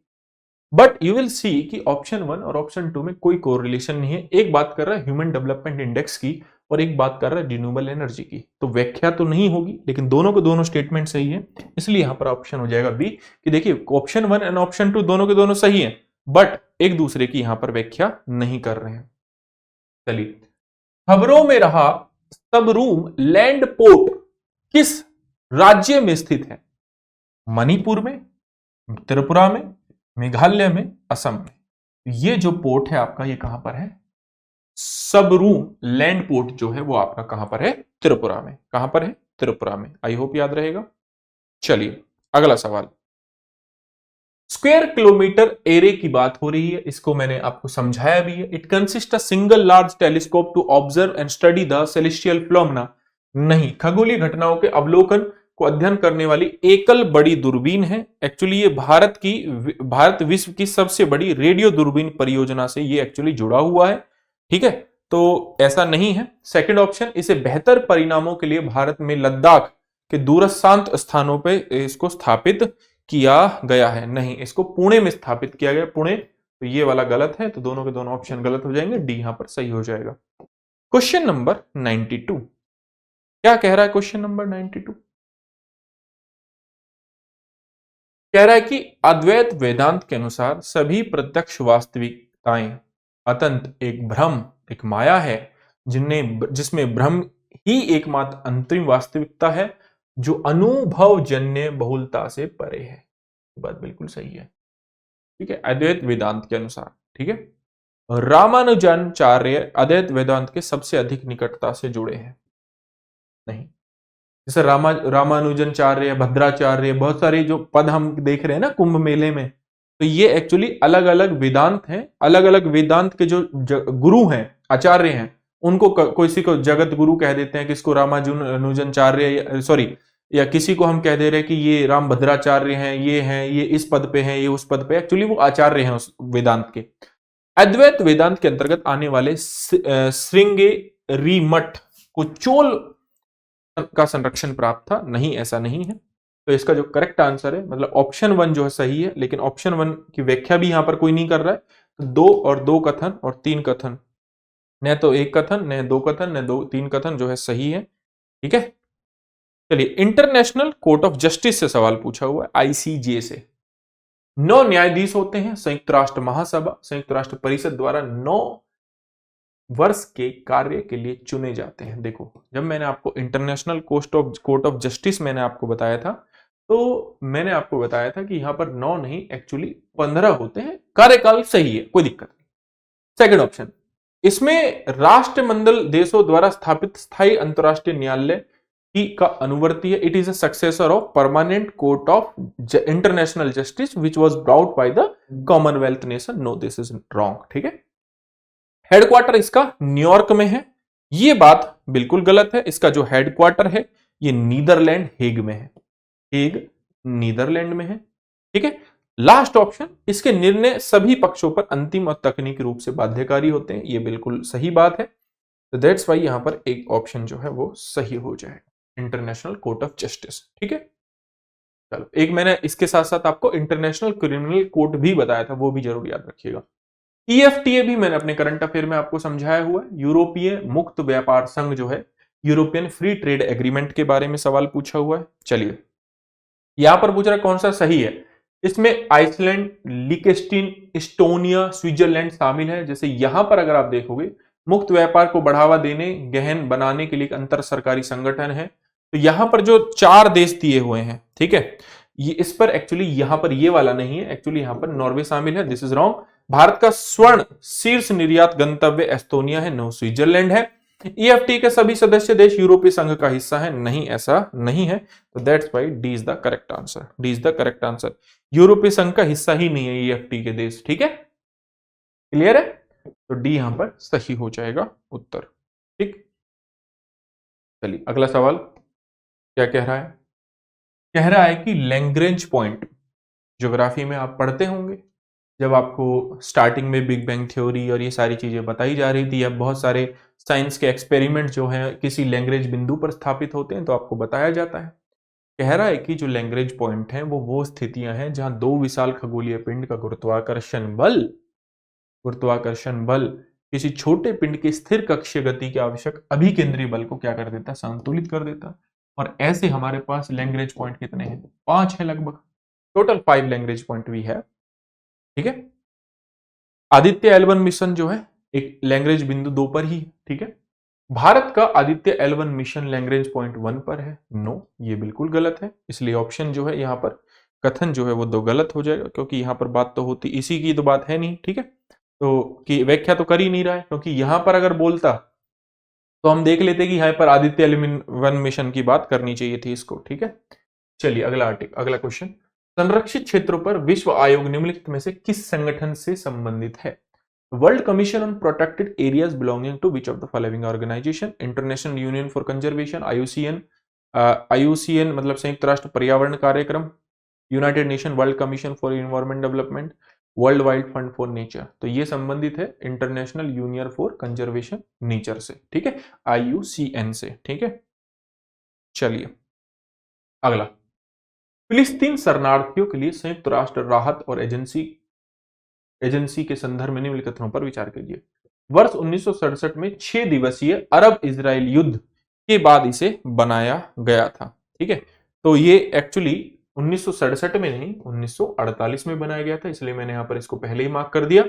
But you will see कि ऑप्शन 1 और ऑप्शन 2 में कोई कोरिलेशन नहीं है। एक बात कर रहा है ह्यूमन डेवलपमेंट इंडेक्स की और एक बात कर रहा है रिन्यूएबल एनर्जी की, तो व्याख्या तो नहीं होगी, लेकिन दोनों के दोनों स्टेटमेंट सही है, इसलिए यहां पर ऑप्शन हो जाएगा बी। कि देखिए, ऑप्शन 1 एंड ऑप्शन 2 दोनों के दोनों सही है, बट एक दूसरे की यहां पर व्याख्या नहीं कर रहे हैं। चलिए, खबरों में रहा सबरूम लैंड पोर्ट किस राज्य में स्थित है? मणिपुर में, त्रिपुरा में, मेघालय में, असम में। ये जो पोर्ट है आपका, ये कहां पर है? सबरूम लैंड पोर्ट जो है वो आपका कहां पर है? त्रिपुरा में। कहां पर है? त्रिपुरा में। आई होप याद रहेगा। चलिए, अगला सवाल, स्क्वायर किलोमीटर एरे की बात हो रही है, इसको मैंने आपको समझाया भी है। It consist a single large telescope to observe and study the celestial phenomena. नहीं, खगोलीय घटनाओं के अवलोकन को अध्ययन करने वाली एकल बड़ी दूरबीन है। एक्चुअली ये भारत विश्व की सबसे बड़ी रेडियो दूरबीन परियोजना से ये एक्चुअली जुड़ा हुआ है, ठीक है। तो ऐसा नहीं है। सेकंड ऑप्शन, इसे बेहतर परिणामों के लिए भारत में लद्दाख के दूरस्थ शांत स्थानों पे इसको स्थापित किया गया है। नहीं, इसको पुणे में स्थापित किया गया, पुणे। तो ये वाला गलत है, तो दोनों के दोनों ऑप्शन गलत हो जाएंगे, डी यहां पर सही हो जाएगा। क्वेश्चन नंबर 92 क्या कह रहा है? क्वेश्चन नंबर 92 कह रहा है कि अद्वैत वेदांत के अनुसार सभी प्रत्यक्ष वास्तविकताएं अतंत एक भ्रम, एक माया है, जिसमें भ्रम ही एकमात्र अंतिम वास्तविकता है, जो अनुभवजन्य बहुलता से परे है। ये बात बिल्कुल सही है, ठीक है, अद्वैत वेदांत के अनुसार। ठीक है, रामानुजाचार्य अद्वैत वेदांत के सबसे अधिक निकटता से जुड़े हैं। नहीं, जैसे रामानुजाचार्य, भद्राचार्य, बहुत सारे जो पद हम देख रहे हैं ना कुंभ मेले में, तो ये एक्चुअली अलग अलग वेदांत हैं। अलग अलग वेदांत के जो गुरु हैं, आचार्य हैं, उनको किसी को जगत गुरु कह देते हैं, किसको रामानुजाचार्य, सॉरी, या किसी को हम कह दे रहे हैं कि ये राम भद्राचार्य हैं, ये इस पद पे हैं, ये उस पद पे, एक्चुअली वो आचार्य हैं उस वेदांत के। अद्वैत वेदांत के अंतर्गत आने वाले श्रृंगेरी मठ को चोल का संरक्षण प्राप्त था। नहीं, ऐसा नहीं है। तो इसका जो करेक्ट आंसर है, मतलब ऑप्शन 1 जो है सही है, लेकिन ऑप्शन 1 की व्याख्या भी यहां पर कोई नहीं कर रहा है। तो 2 और 2 कथन और 3 कथन, न तो 1 कथन, न 2 कथन, न 3 कथन जो है सही है। ठीक है, चलिए, इंटरनेशनल कोर्ट ऑफ जस्टिस से सवाल पूछा हुआ है, आईसीजे से। 9 न्यायाधीश होते हैं। संयुक्त राष्ट्र महासभा, संयुक्त राष्ट्र परिषद द्वारा 9 वर्ष के कार्य के लिए चुने जाते हैं। देखो, जब मैंने आपको इंटरनेशनल कोर्ट ऑफ जस्टिस मैंने आपको बताया था, तो मैंने आपको बताया था कि यहां पर 9 नहीं, एक्चुअली 15 होते हैं। कार्यकाल सही है, कोई दिक्कत नहीं। सेकंड ऑप्शन, इसमें राष्ट्रमंडल देशों द्वारा स्थापित स्थायी अंतरराष्ट्रीय न्यायालय का अनुवर्ती है। It is a successor of permanent court of international justice which was brought by the commonwealth nation. No, this is wrong. ठीक है, हेडक्वार्टर इसका न्यूयॉर्क में है। यह बात बिल्कुल गलत है। इसका जो हेडक्वार्टर है ये नीदरलैंड, हेग में है। हेग नीदरलैंड में है। ठीक है, लास्ट ऑप्शन, इसके निर्णय सभी पक्षों पर अंतिम और तकनीकी रूप से बाध्यकारी होते हैं। यह बिल्कुल सही बात है। तो दैट्स वाई यहां पर एक ऑप्शन जो है वो सही हो जाएगा, इंटरनेशनल कोर्ट ऑफ जस्टिस। ठीक है, चलो, एक मैंने इसके साथ साथ आपको इंटरनेशनल क्रिमिनल कोर्ट भी बताया था, वो भी जरूर याद रखिएगा। EFTA भी मैंने अपने करंट अफेयर में आपको समझाया हुआ है। यूरोपीय मुक्त व्यापार संघ जो है, यूरोपियन फ्री ट्रेड एग्रीमेंट के बारे में सवाल पूछा हुआ है। चलिए, यहां पर पूछ रहा कौन सा सही है। इसमें आइसलैंड, लिechtenstein, एस्टोनिया, स्विट्जरलैंड शामिल है। जैसे यहां पर अगर आप देखोगे, मुक्त व्यापार को बढ़ावा देने, गहन बनाने के लिए एक अंतर सरकारी संगठन है। तो यहां पर जो 4 देश दिए हुए हैं, ठीक है, ये इस पर एक्चुअली यहां पर ये वाला नहीं है, एक्चुअली यहां पर नॉर्वे शामिल है। This is wrong. भारत का स्वर्ण शीर्ष निर्यात गंतव्य एस्टोनिया है, नो, स्विट्जरलैंड है। EFTA के सभी सदस्य देश यूरोपीय संघ का हिस्सा है, नहीं, ऐसा नहीं है। तो that's why D is the correct answer. D is the correct answer. यूरोपीय संघ का हिस्सा ही नहीं है EFTA के देश। ठीक है, क्लियर है? तो डी यहां पर सही हो जाएगा उत्तर। ठीक, चलिए अगला सवाल क्या कह रहा है। कह रहा है कि लैग्रेंज पॉइंट, ज्योग्राफी में आप पढ़ते होंगे, जब आपको स्टार्टिंग में बिग बैंग थ्योरी और ये सारी चीजें बताई जा रही थी, अब बहुत सारे साइंस के एक्सपेरिमेंट जो हैं किसी लैग्रेंज बिंदु पर स्थापित होते हैं, तो आपको बताया जाता है। कह रहा है कि जो लैग्रेंज पॉइंट हैं वो स्थितियां हैं जहां 2 विशाल खगोलीय पिंड का गुरुत्वाकर्षण बल किसी छोटे पिंड के स्थिर कक्षीय गति के आवश्यक अभिकेंद्रीय बल को क्या कर देता है, संतुलित कर देता। और ऐसे हमारे पास लैग्रेंज पॉइंट कितने हैं? 5 है लगभग। टोटल 5 लैग्रेंज पॉइंट भी है। ठीक है, आदित्य L1 मिशन जो है एक लैग्रेंज बिंदु 2 पर ही। ठीक है, भारत का Aditya L1 mission Lagrange point 1 पर है। नो, ये बिल्कुल गलत है। इसलिए ऑप्शन जो है यहाँ पर कथन जो है वो 2 गलत हो जाएगा, क्योंकि यहाँ पर बात तो होती इसी की तो बात है नहीं। ठीक है, तो की व्याख्या तो कर ही नहीं रहा है, क्योंकि यहां पर अगर बोलता तो हम देख लेते कि यहां पर आदित्य L1 मिशन की बात करनी चाहिए थी इसको। ठीक है, चलिए अगला क्वेश्चन। संरक्षित क्षेत्रों पर विश्व आयोग निम्नलिखित में से किस संगठन से संबंधित है? World commission on protected areas belonging to which of the following organisation? International union for conservation, IUCN मतलब संयुक्त राष्ट्र पर्यावरण कार्यक्रम, united nation world commission for environment development, world wide fund for nature, तो ये संबंधित है international union for conservation nature से, ठीक है, IUCN से, ठीक है। चलिए अगला, फिलिस्तीन शरणार्थियों के लिए संयुक्त राष्ट्र राहत और एजेंसी के संदर्भ में निम्नलिखित कथनों पर विचार कीजिए। वर्ष 1967 में 6 दिवसीय अरब इजराइल युद्ध के बाद इसे बनाया गया था, ठीक है। तो ये एक्चुअली 1967 में नहीं 1948 में बनाया गया था, इसलिए मैंने यहां पर इसको पहले ही मार्क कर दिया।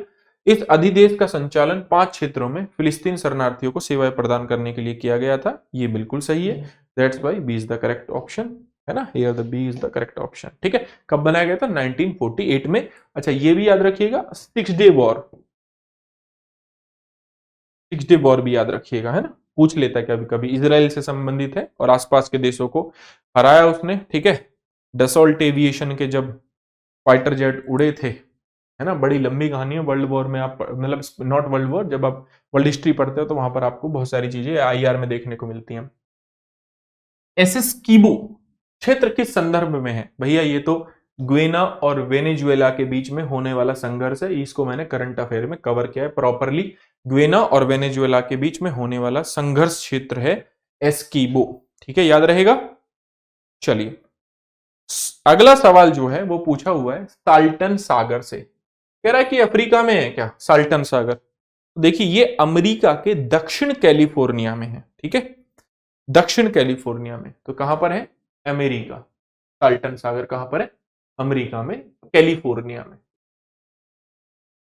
इस अधिदेश का संचालन 5 क्षेत्रों में फिलिस्तीन शरणार्थियों को सेवाएं प्रदान करने के लिए किया गया था। ये बिल्कुल सही है, that's why B is the correct option, है ना, here the B is the correct option, ठीक है। कब बनाया गया था? 1948 में। अच्छा ये भी याद रखिएगा, 6 डे वॉर, 6 डे वॉर भी याद रखिएगा, है ना, पूछ लेता है कभी कभी, इजराइल से संबंधित है और आसपास के देशों को हराया उसने, ठीक है। डसॉल्ट एविएशन के जब फाइटर जेट उड़े थे, है ना, बड़ी लंबी कहानी है। वर्ल्ड वॉर में आप, मतलब नॉट वर्ल्ड वॉर, जब आप वर्ल्ड हिस्ट्री पढ़ते हो तो वहां पर आपको बहुत सारी चीजें IR में देखने को मिलती हैं। एसएस कीबो क्षेत्र किस संदर्भ में है? भैया ये तो ग्वेना और वेनेजुएला के बीच में होने वाला संघर्ष है, इसको मैंने करंट अफेयर में कवर किया है प्रॉपरली। ग्वेना और वेनेजुएला के बीच में होने वाला संघर्ष क्षेत्र है एस्कीबो, ठीक है, याद रहेगा। चलिए अगला सवाल जो है वो पूछा हुआ है साल्टन सागर से, कह रहा है कि अफ्रीका में है क्या साल्टन सागर? देखिए ये अमेरिका के दक्षिण कैलिफोर्निया में है, ठीक है, दक्षिण कैलिफोर्निया में। तो कहां पर है? अमेरिका। साल्टन सागर कहां पर है? अमेरिका में, कैलिफोर्निया में,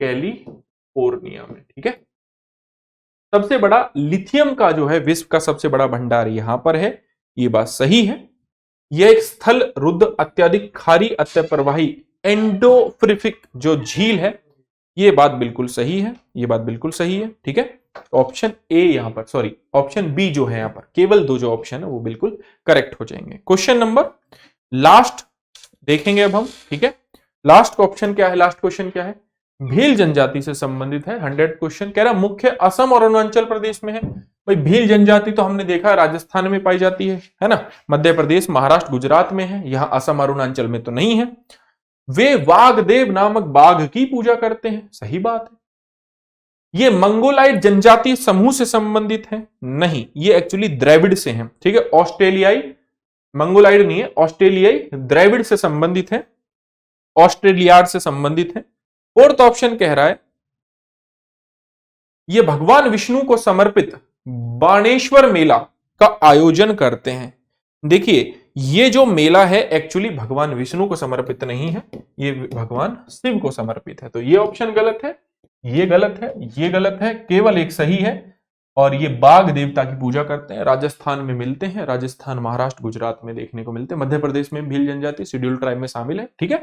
कैलिफोर्निया में, ठीक है। सबसे बड़ा लिथियम का जो है विश्व का सबसे बड़ा भंडार यहां पर है, ये बात सही है। यह एक स्थल रुद्ध अत्यधिक खारी अत्यप्रवाही एंडोफ्रिफिक जो झील है, ये बात बिल्कुल सही है, ये बात बिल्कुल सही है, ठीक है। ऑप्शन ए यहां पर, सॉरी ऑप्शन बी जो है यहां पर, केवल 2 जो ऑप्शन है वो बिल्कुल करेक्ट हो जाएंगे। क्वेश्चन नंबर लास्ट देखेंगे अब हम, ठीक है। लास्ट ऑप्शन क्या है, लास्ट क्वेश्चन क्या है? भील जनजाति से संबंधित है। 100 क्वेश्चन, कह रहा मुख्य असम और अरुणाचल प्रदेश में है। भाई भील जनजाति तो हमने देखा राजस्थान में पाई जाती है ना, मध्य प्रदेश, महाराष्ट्र, गुजरात में है, यहां असम अरुणाचल में तो नहीं है। वे वागदेव नामक बाघ की पूजा करते हैं, सही बात है। ये मंगोलाइट जनजाति समूह से संबंधित है? नहीं, ये एक्चुअली द्रविड़ से हैं, ठीक है। ऑस्ट्रेलियाई, मंगोलाइट नहीं है, ऑस्ट्रेलियाई द्रविड़ से संबंधित है, ऑस्ट्रेलियाड से संबंधित है। फोर्थ ऑप्शन कह रहा है ये भगवान विष्णु को समर्पित बाणेश्वर मेला का आयोजन करते हैं। देखिए ये जो मेला है एक्चुअली भगवान विष्णु को समर्पित नहीं है, ये भगवान शिव को समर्पित है। तो ये ऑप्शन गलत है, ये गलत है, ये गलत है, केवल एक सही है। और ये बाघ देवता की पूजा करते हैं, राजस्थान में मिलते हैं, राजस्थान, महाराष्ट्र, गुजरात में देखने को मिलते हैं, मध्य प्रदेश में भील जनजाति शेड्यूल ट्राइब में शामिल है, ठीक है।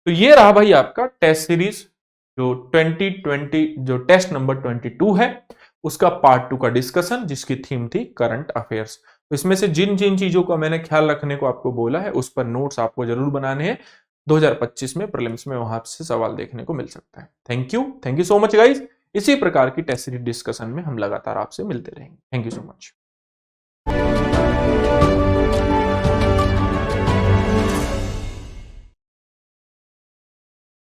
तो ये रहा भाई आपका टेस्ट सीरीज जो 2020 जो टेस्ट नंबर 22 है उसका पार्ट 2 का डिस्कशन, जिसकी थीम थी करंट अफेयर्स। तो इसमें से जिन जिन चीजों का मैंने ख्याल रखने को आपको बोला है उस पर नोट्स आपको जरूर बनाने हैं। 2025 में प्रीलिम्स में वहां से सवाल देखने को मिल सकता है। Thank you so much guys. इसी प्रकार की टेस्ट सीरीज डिस्कशन में हम लगातार आपसे मिलते रहेंगे। Thank you so much.